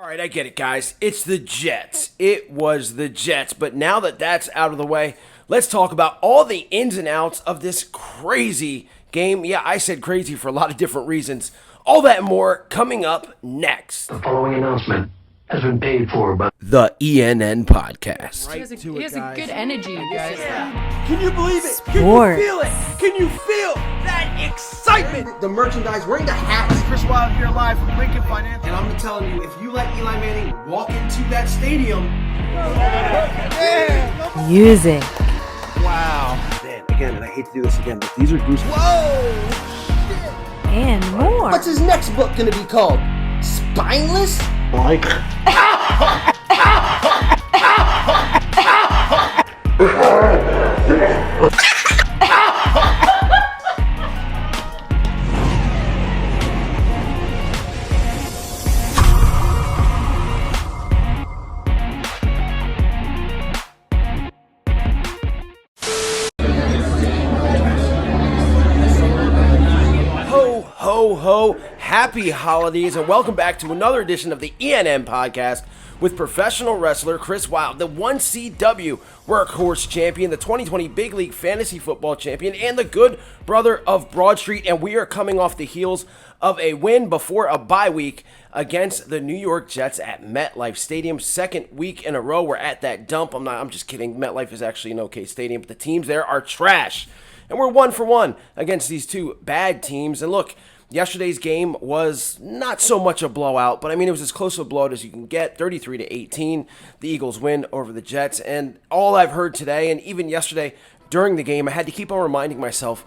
right, I get it, guys. It's the Jets. It was the Jets. But now that that's out of the way, let's talk about all the ins and outs of this crazy game. Yeah, I said crazy for a lot of different reasons. All that and more coming up next. The following announcement has been paid for by the ENN Podcast. He has a good energy, you guys. Yeah. Can you believe it? Sports. Can you feel it? Can you feel that excitement? The merchandise, wearing the hats. Chris Wild here live from Lincoln Financial. And I'm telling you, if you let Eli Manning walk into that stadium, Music. wow. Man, again, and I hate to do this again, but these are goosebumps. Whoa! And more. What's his next book gonna be called? Spineless? Mike. Ho, ho, happy holidays, and welcome back to another edition of the ENN Podcast with professional wrestler Chris Wild, the 1CW Workhorse Champion, the 2020 Big League Fantasy Football Champion, and the good brother of Broad Street, and we are coming off the heels of a win before a bye week against the New York Jets at MetLife Stadium. Second week in a row, we're at that dump. I'm just kidding. MetLife is actually an okay stadium, but the teams there are trash. And we're 1-for-1 against these two bad teams. And look, yesterday's game was not so much a blowout, but I mean, it was as close to a blowout as you can get, 33-18. The Eagles win over the Jets. And all I've heard today, and even yesterday during the game, I had to keep on reminding myself,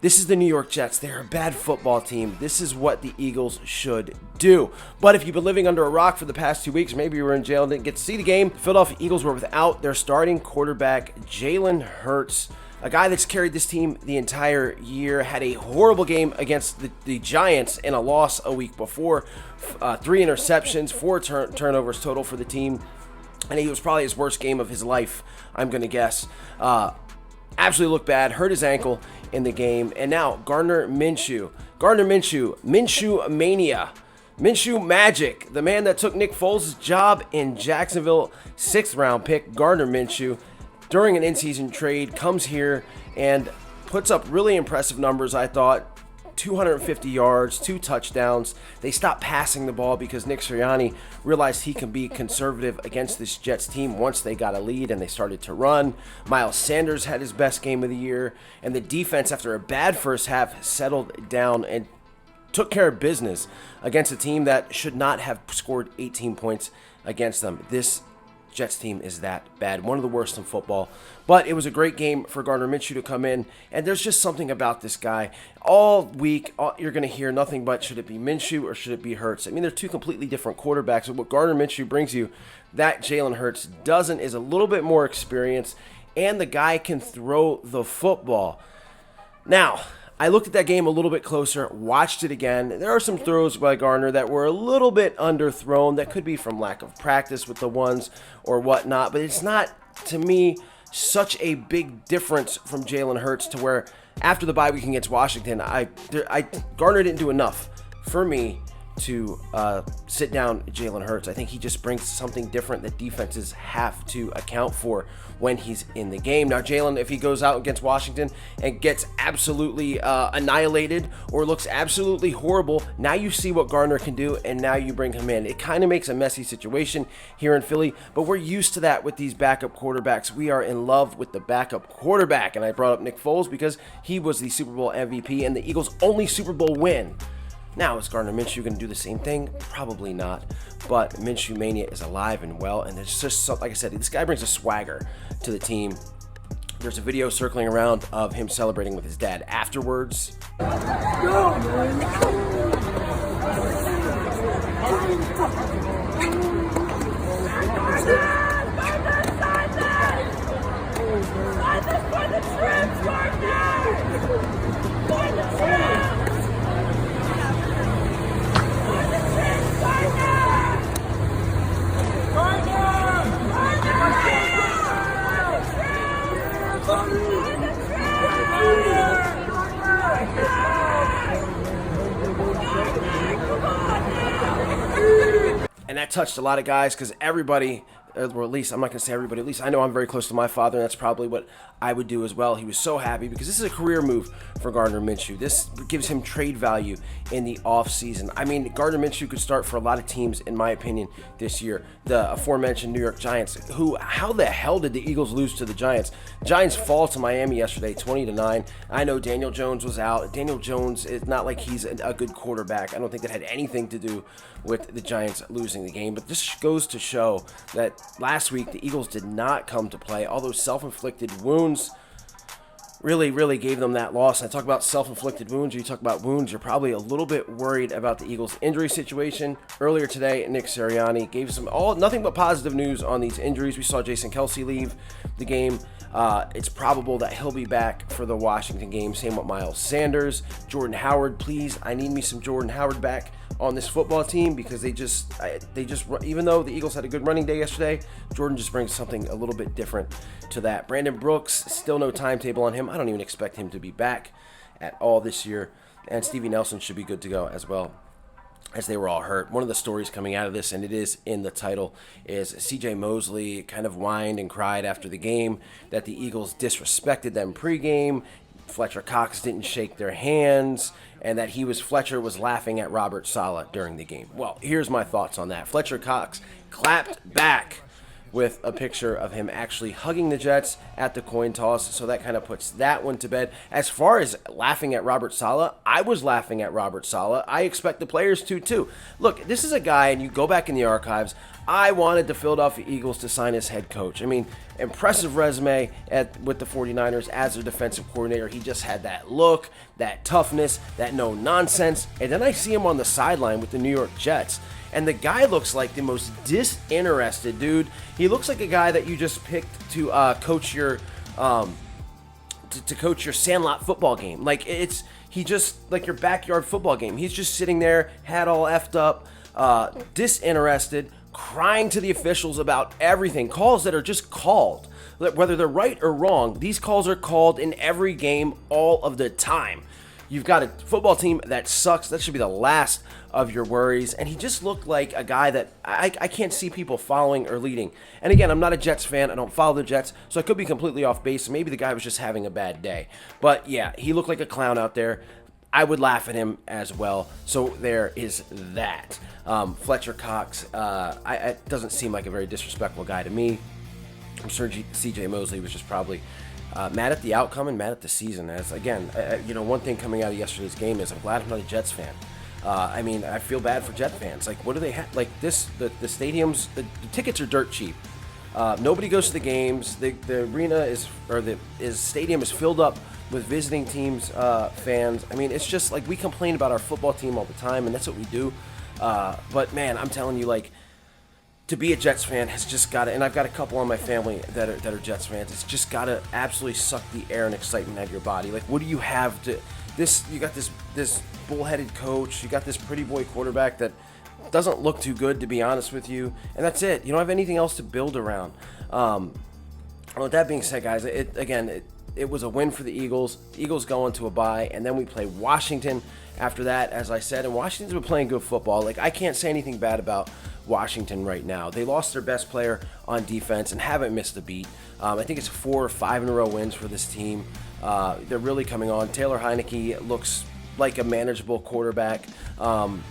this is the New York Jets. They're a bad football team. This is what the Eagles should do. But if you've been living under a rock for the past 2 weeks, maybe you were in jail and didn't get to see the game, the Philadelphia Eagles were without their starting quarterback, Jalen Hurts. A guy that's carried this team the entire year, had a horrible game against the Giants in a loss a week before. 3 interceptions, 4 turnovers total for the team. And it was probably his worst game of his life, I'm going to guess. Absolutely looked bad, hurt his ankle in the game. And now Gardner Minshew, Minshew Mania. Minshew Magic, the man that took Nick Foles' job in Jacksonville, 6th round pick, Gardner Minshew, during an in-season trade, comes here and puts up really impressive numbers, I thought. 250 yards, 2 touchdowns. They stopped passing the ball because Nick Sirianni realized he can be conservative against this Jets team once they got a lead and they started to run. Miles Sanders had his best game of the year, and the defense, after a bad first half, settled down and took care of business against a team that should not have scored 18 points against them. This Jets team is that bad, one of the worst in football. But it was a great game for Gardner Minshew to come in, and there's just something about this guy. All week, you're going to hear nothing but, should it be Minshew or should it be Hurts? I mean, they're two completely different quarterbacks, but what Gardner Minshew brings you that Jalen Hurts doesn't is a little bit more experience, and the guy can throw the football. Now, I looked at that game a little bit closer, watched it again. There are some throws by Gardner that were a little bit underthrown. That could be from lack of practice with the ones or whatnot, but it's not, to me, such a big difference from Jalen Hurts to where after the bye week against Washington, Gardner didn't do enough for me to sit down Jalen Hurts. I think he just brings something different that defenses have to account for when he's in the game. Now, Jalen, if he goes out against Washington and gets absolutely annihilated or looks absolutely horrible, now you see what Gardner can do, and now you bring him in. It kind of makes a messy situation here in Philly, but we're used to that with these backup quarterbacks. We are in love with the backup quarterback, and I brought up Nick Foles because he was the Super Bowl MVP and the Eagles' only Super Bowl win. Now, is Gardner Minshew going to do the same thing? Probably not. But Minshew Mania is alive and well, and there's just, like I said, this guy brings a swagger to the team. There's a video circling around of him celebrating with his dad afterwards. And that touched a lot of guys because everybody, or at least I'm not going to say everybody, at least I know I'm very close to my father, and that's probably what I would do as well. He was so happy because this is a career move for Gardner Minshew. This gives him trade value in the offseason. I mean, Gardner Minshew could start for a lot of teams, in my opinion, this year. The aforementioned New York Giants, how the hell did the Eagles lose to the Giants? Giants fall to Miami yesterday, 20-9. I know Daniel Jones was out. Daniel Jones, it's not like he's a good quarterback. I don't think that had anything to do with the Giants losing the game, but this goes to show that last week the Eagles did not come to play. All those self-inflicted wounds really gave them that loss. And I talk about self-inflicted wounds. You talk about wounds, you're probably a little bit worried about the Eagles' injury situation. Earlier today, Nick Sirianni gave some nothing but positive news on these injuries. We saw Jason Kelce leave the game. It's probable that he'll be back for the Washington game. Same with Miles Sanders. Jordan Howard, please, I need me some Jordan Howard back on this football team because they just even though the Eagles had a good running day yesterday, Jordan just brings something a little bit different to that. Brandon Brooks, still no timetable on him. I don't even expect him to be back at all this year. And Stevie Nelson should be good to go as well, as they were all hurt. One of the stories coming out of this, and it is in the title, is C.J. Mosley kind of whined and cried after the game that the Eagles disrespected them pregame. Fletcher Cox didn't shake their hands, and that Fletcher was laughing at Robert Saleh during the game. Well, here's my thoughts on that. Fletcher Cox clapped back with a picture of him actually hugging the Jets at the coin toss, so that kind of puts that one to bed. As far as laughing at Robert Saleh, I was laughing at Robert Saleh. I expect the players to too. Look, this is a guy, and you go back in the archives, I wanted the Philadelphia Eagles to sign his head coach. I mean, impressive resume with the 49ers as their defensive coordinator. He just had that look, that toughness, that no nonsense. And then I see him on the sideline with the New York Jets, and the guy looks like the most disinterested dude. He looks like a guy that you just picked to coach your to coach your Sandlot football game. Like he just like your backyard football game. He's just sitting there, hat all effed up, disinterested, crying to the officials about everything. Calls that are just called, whether they're right or wrong. These calls are called in every game all of the time. You've got a football team that sucks. That should be the last of your worries. And he just looked like a guy that I can't see people following or leading. And again, I'm not a Jets fan. I don't follow the Jets, so I could be completely off base. Maybe the guy was just having a bad day. But yeah, he looked like a clown out there. I would laugh at him as well. So there is that. Fletcher Cox, it doesn't seem like a very disrespectful guy to me. I'm sure C.J. Mosley was just probably mad at the outcome and mad at the season. As again, one thing coming out of yesterday's game is I'm glad I'm not a Jets fan. I mean, I feel bad for Jet fans. Like, what do they have? Like this, the stadiums, the tickets are dirt cheap. Nobody goes to the games. The arena stadium is filled up with visiting teams, fans. I mean, it's just like we complain about our football team all the time, and that's what we do. But man, I'm telling you, like, to be a Jets fan has just got to, and I've got a couple on my family that are Jets fans. It's just got to absolutely suck the air and excitement out of your body. Like, what do you have to? You got this bullheaded coach. You got this pretty boy quarterback that doesn't look too good, to be honest with you, and that's it. You don't have anything else to build around. With that being said, guys, it was a win for the Eagles. The Eagles go into a bye, and then we play Washington after that, as I said. And Washington's been playing good football. Like, I can't say anything bad about Washington right now. They lost their best player on defense and haven't missed a beat. I think it's 4 or 5 in a row wins for this team. They're really coming on. Taylor Heineke looks like a manageable quarterback.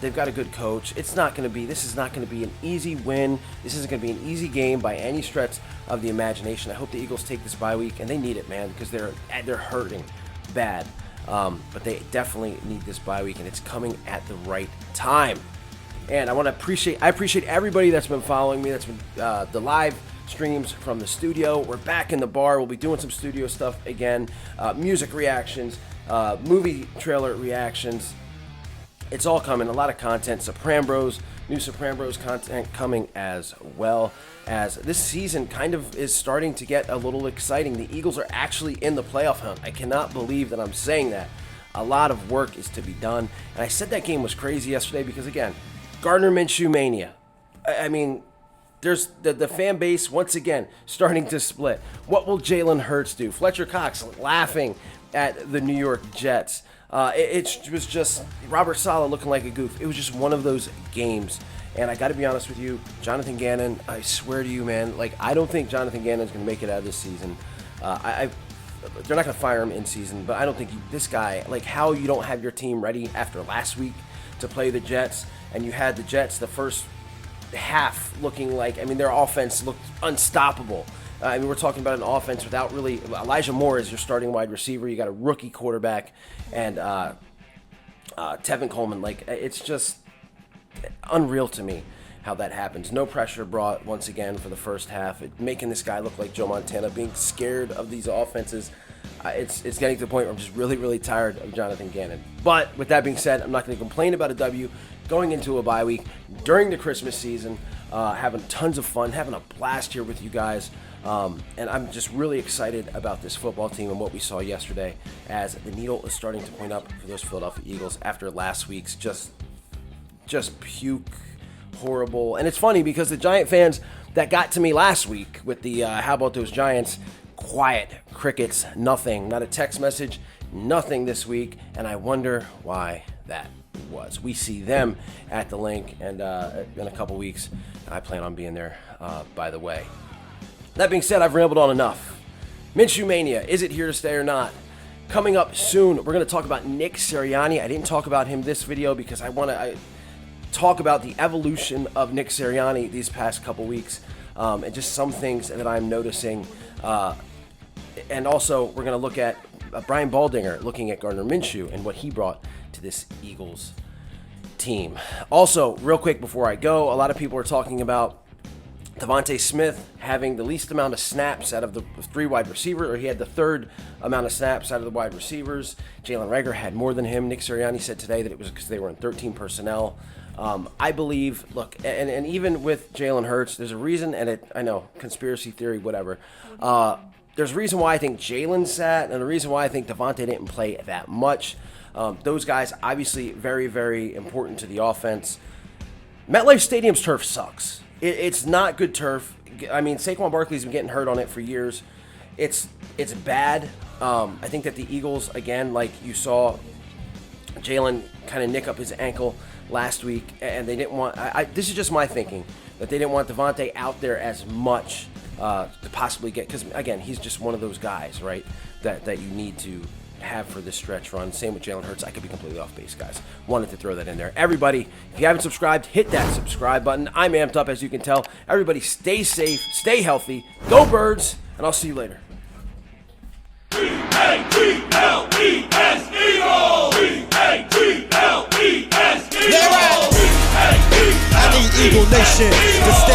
They've got a good coach. This is not going to be an easy win. This isn't going to be an easy game by any stretch of the imagination. I hope the Eagles take this bye week, and they need it, man, because they're hurting bad. But they definitely need this bye week, and it's coming at the right time. And I appreciate everybody that's been following me. That's been the live streams from the studio. We're back in the bar. We'll be doing some studio stuff again. Music reactions, movie trailer reactions. It's all coming. A lot of content. New Soprambros content coming as well. As this season kind of is starting to get a little exciting. The Eagles are actually in the playoff hunt. I cannot believe that I'm saying that. A lot of work is to be done. And I said that game was crazy yesterday because, again, Gardner Minshew Mania. I mean, there's the fan base, once again, starting to split. What will Jalen Hurts do? Fletcher Cox laughing at the New York Jets. It was just Robert Saleh looking like a goof. It was just one of those games. And I got to be honest with you, Jonathan Gannon, I swear to you, man, like, I don't think Jonathan Gannon's going to make it out of this season. They're not going to fire him in season, but I don't think this guy, like, how you don't have your team ready after last week to play the Jets, and you had the Jets the first half looking like, I mean, their offense looked unstoppable. I mean, we're talking about an offense without really, Elijah Moore is your starting wide receiver. You got a rookie quarterback, and Tevin Coleman. Like, it's just unreal to me how that happens. No pressure brought once again for the first half, making this guy look like Joe Montana, being scared of these offenses. It's getting to the point where I'm just really, really tired of Jonathan Gannon. But with that being said, I'm not going to complain about a W going into a bye week during the Christmas season, having tons of fun, having a blast here with you guys. And I'm just really excited about this football team and what we saw yesterday, as the needle is starting to point up for those Philadelphia Eagles after last week's just puke, horrible. And it's funny because the Giant fans that got to me last week with the how about those Giants, quiet, crickets, nothing, not a text message, nothing this week, and I wonder why that was. We see them at the link, and in a couple weeks, I plan on being there, by the way. That being said, I've rambled on enough. Minshew Mania, is it here to stay or not? Coming up soon, we're going to talk about Nick Sirianni. I didn't talk about him this video because I want to talk about the evolution of Nick Sirianni these past couple weeks, and just some things that I'm noticing. And also, we're going to look at Brian Baldinger looking at Gardner Minshew and what he brought to this Eagles team. Also, real quick before I go, a lot of people are talking about Devontae Smith having the least amount of snaps out of the three wide receivers, or he had the third amount of snaps out of the wide receivers. Jalen Reagor had more than him. Nick Sirianni said today that it was because they were in 13 personnel. I believe, look, and even with Jalen Hurts, there's a reason, and I know, conspiracy theory, whatever. There's a reason why I think Jalen sat, and the reason why I think Devontae didn't play that much. Those guys, obviously, very, very important to the offense. MetLife Stadium's turf sucks. It's not good turf. I mean, Saquon Barkley's been getting hurt on it for years. It's bad. I think that the Eagles, again, like you saw Jalen kind of nick up his ankle last week, and they didn't want, this is just my thinking, that they didn't want Devontae out there as much to possibly get, because, again, he's just one of those guys, right, that you need to have for this stretch run. Same with Jalen Hurts. I could be completely off base, guys. Wanted to throw that in there. Everybody, if you haven't subscribed, hit that subscribe button. I'm amped up, as you can tell. Everybody stay safe, stay healthy, go Birds, and I'll see you later. E-A-G-L-E-S Eagles! E-A-G-L-E-S Eagles! I need Eagle Nation to stand.